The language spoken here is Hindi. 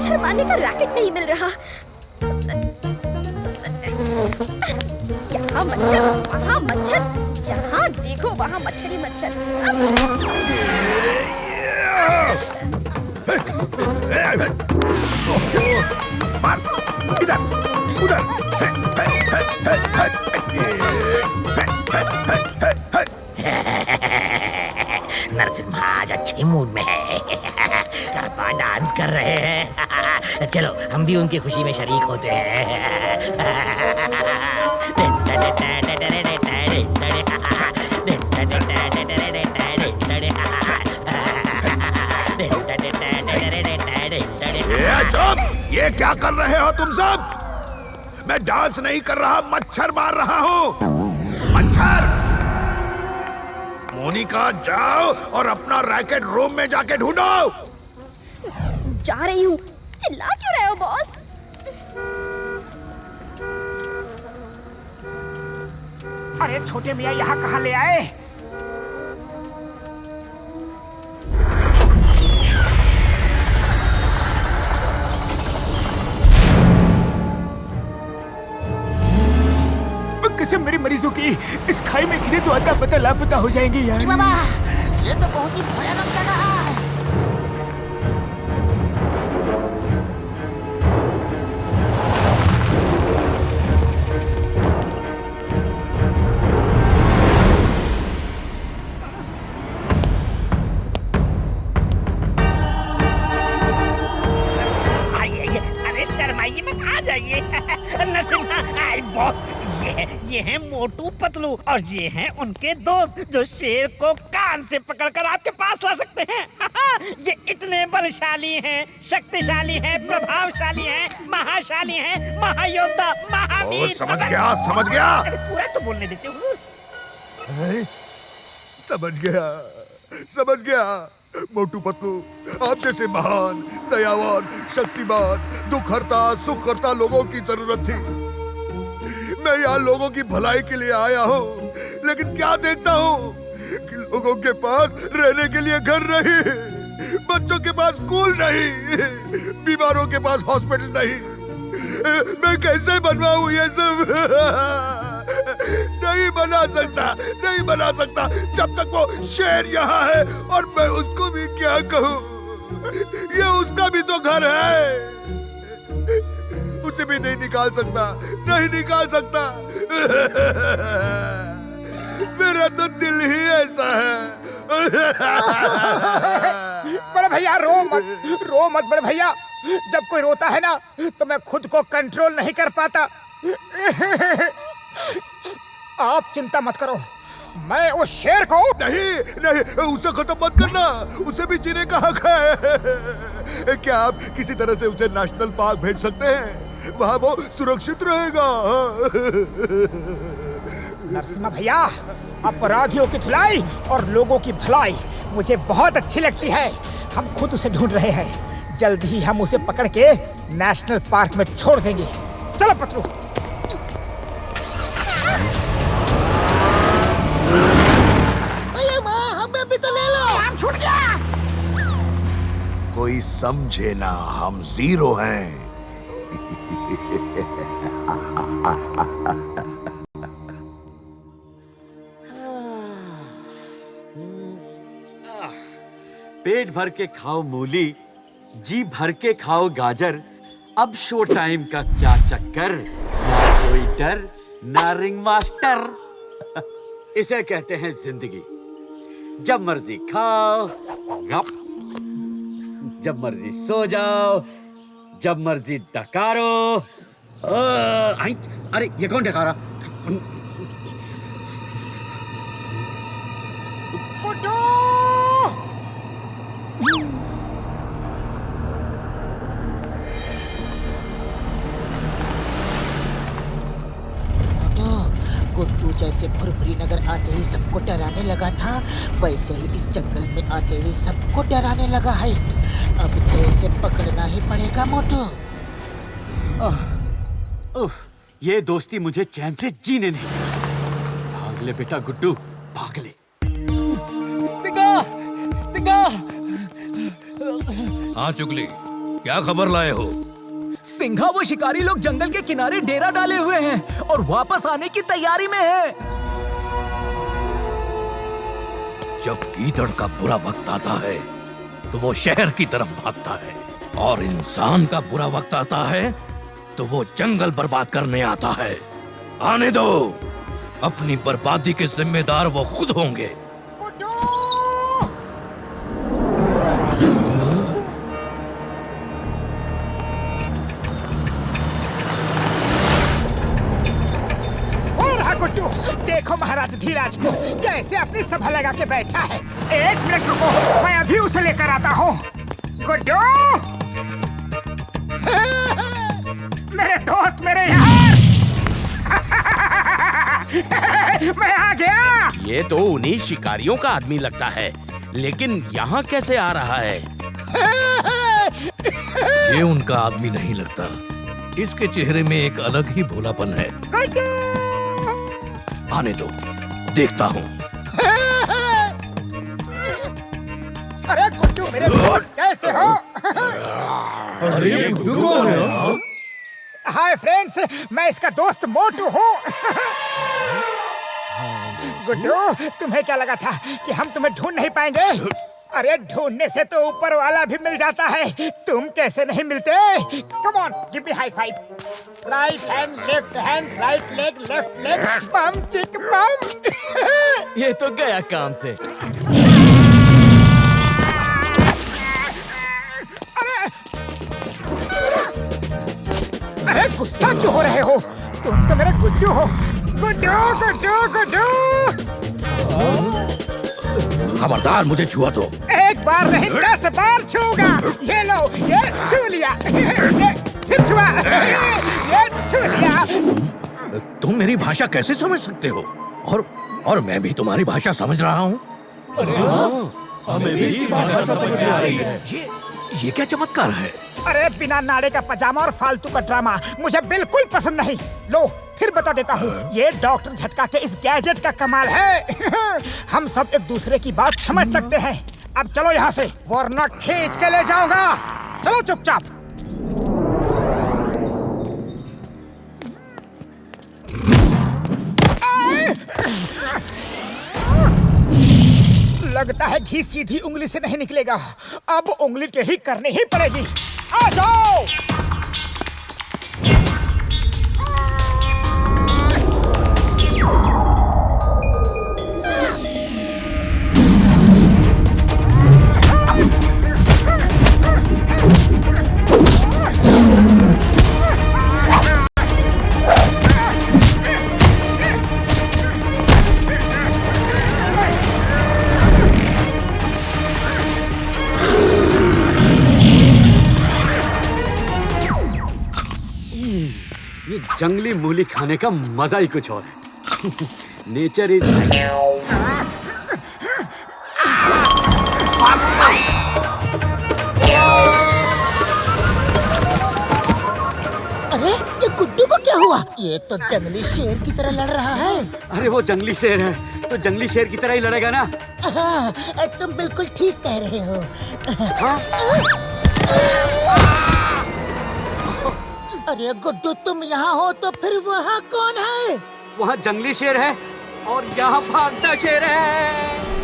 मच्छर मारने का रैकेट नहीं मिल रहा। यहाँ मच्छर, वहाँ मच्छर, जहाँ देखो वहाँ मच्छर ही मच्छर। मार, इधर, उधर। नरसिम्हा आज अच्छे मूड में है। गरबा डांस कर रहे हैं। चलो हम भी उनकी खुशी में शरीक होते हैं। चुप! ये क्या कर रहे हो तुम सब? मैं डांस नहीं कर रहा, मच्छर मार रहा हूँ। मच्छर! मोनिका जाओ और अपना रैकेट रूम में जाके ढूंढो। जा रही हूँ। चिल्ला क्यों रहे हो बॉस? अरे छोटे मियाँ यहाँ कहाँ ले आए? कसम मेरे मरीजों की, इस खाई में गिरे तो अता पता लापता हो जाएंगे यार। बाबा, ये तो बहुत ही भयानक जगह है। शर्माइए मत, आ जाइए। नरसिम्हा, बॉस, ये है मोटू पतलू और ये हैं उनके दोस्त जो शेर को कान से पकड़कर आपके पास ला सकते हैं। ये इतने बलशाली हैं, शक्तिशाली हैं, प्रभावशाली हैं, महाशाली हैं, महायोद्धा, महावीर। समझ गया, समझ गया। पूरा तो बोलने देते हुजूर। समझ गया, समझ गया। मोटू पतलू आप जैसे महान, दयावान, शक्तिमान, दुख हरता, सुख हरता लोगों की जरूरत थी। मैं यहाँ लोगों की भलाई के लिए आया हूँ, लेकिन क्या देखता हूँ कि लोगों के पास रहने के लिए घर नहीं, बच्चों के पास स्कूल नहीं, बीमारों के पास हॉस्पिटल नहीं। मैं कैसे बनवाऊँ ये सब? नहीं बना सकता, नहीं बना सकता जब तक वो शेर यहाँ है। और मैं उसको भी क्या कहूँ? ये उसका भी तो घर है, उसे भी नहीं निकाल सकता, नहीं निकाल सकता। मेरा तो दिल ही ऐसा है। बड़े भैया रो मत बड़े भैया। जब कोई रोता है ना तो मैं खुद को कंट्रोल नहीं कर पाता। आप चिंता मत करो, मैं उस शेर को नहीं, उसे खत्म मत करना, उसे भी जीने का हक है। क्या आप किसी तरह से उसे नेशनल पार्क भेज सकते हैं? वहाँ वो सुरक्षित रहेगा। नरसिम्हा भैया, अपराधियों की धुलाई और लोगों की भलाई मुझे बहुत अच्छी लगती है। हम खुद उसे ढूंढ रहे हैं, जल्द ही हम उसे पकड़ के नेशनल पार्क में छोड़ देंगे। चलो पतलू। हमें भी तो ले लो। हम छूट गया। कोई समझे ना, हम जीरो हैं। पेट भर के खाओ मूली, जी भर के खाओ गाजर। अब शो टाइम का क्या चक्कर, ना कोई डर ना रिंग मास्टर। इसे कहते हैं जिंदगी। जब मर्जी खाओ, जब मर्जी सो जाओ, जब मर्जी डकारो। अरे ये कौन डकारा? गुड्डू जैसे भुरभुरी नगर आते ही सबको डराने लगा था, वैसे ही इस जंगल में आते ही सबको डराने लगा है। अब तो इसे पकड़ना ही पड़ेगा मोटू। ये दोस्ती मुझे चैन से जीने नहीं देगी। भाग ले बेटा गुड्डू, भाग ले। सिंगा, सिंगा। हाँ चुगली, क्या खबर लाए हो? सिंघा, वो शिकारी लोग जंगल के किनारे डेरा डाले हुए हैं और वापस आने की तैयारी में है। जब गीदड़ का बुरा वक्त आता है तो वो शहर की तरफ भागता है, और इंसान का बुरा वक्त आता है तो वो जंगल बर्बाद करने आता है। आने दो, अपनी बर्बादी के जिम्मेदार वो खुद होंगे। गुड्डू, देखो महाराज धीराज को कैसे अपनी सभा लगा के बैठा है। एक मिनट रुको, मैं अभी उसे लेकर आता हूँ। गुड्डू, मेरे दोस्त, मेरे यार, मैं आ गया। ये तो उन्हीं शिकारियों का आदमी लगता है, लेकिन यहाँ कैसे आ रहा है? ये उनका आदमी नहीं लगता। इसके चेहरे में एक अलग ही भोलापन है। आने दो, देखता हूँ। अरे गुड्डू मेरे दोस्त, कैसे हो? अरे ये गुड्डू कौन है? हाय फ्रेंड्स, मैं इसका दोस्त मोटू हूँ। गुड्डू, तुम्हें क्या लगा था कि हम तुम्हें ढूंढ नहीं पाएंगे? अरे ढूंढने से तो ऊपर वाला भी मिल जाता है, तुम कैसे नहीं मिलते? Come on, give me high five. Right hand, left hand, right leg, left leg, बम चिक बम। ये तो गया काम से। अरे गुस्सा क्यों हो रहे हो? तुम तो मेरे गुड्डू हो। गुड्डू गुड्डू गुड्डू, खबरदार, मुझे छुआ तो। एक बार नहीं 10 बार छूगा। ये लो, ये छू लिया, ये फिर छुआ, ये छू लिया। तुम मेरी भाषा कैसे समझ सकते हो? और मैं भी तुम्हारी भाषा समझ रहा हूँ। हमें भी इसकी भाषा समझ में आ रही है। ये क्या चमत्कार है? अरे बिना नाड़े का पजामा और फालतू का ड्रामा मुझे बिल्कुल पसंद नहीं। लो फिर बता देता हूँ, ये डॉक्टर झटका के इस गैजेट का कमाल है। हम सब एक दूसरे की बात समझ सकते हैं। अब चलो यहाँ से, वरना खींच के ले जाऊंगा। चलो चुपचाप। लगता है घी सीधी उंगली से नहीं निकलेगा, अब उंगली टेढ़ी करनी ही पड़ेगी। आ जाओ। ये जंगली मूली खाने का मजा ही कुछ और है। Nature is. अरे ये गुड्डू को क्या हुआ? ये तो जंगली शेर की तरह लड़ रहा है। अरे वो जंगली शेर है तो जंगली शेर की तरह ही लड़ेगा ना। हाँ, तुम बिल्कुल ठीक कह रहे हो। अरे गुड्डू, तुम यहाँ हो तो फिर वहाँ कौन है? वहाँ जंगली शेर है और यहाँ भागता शेर है।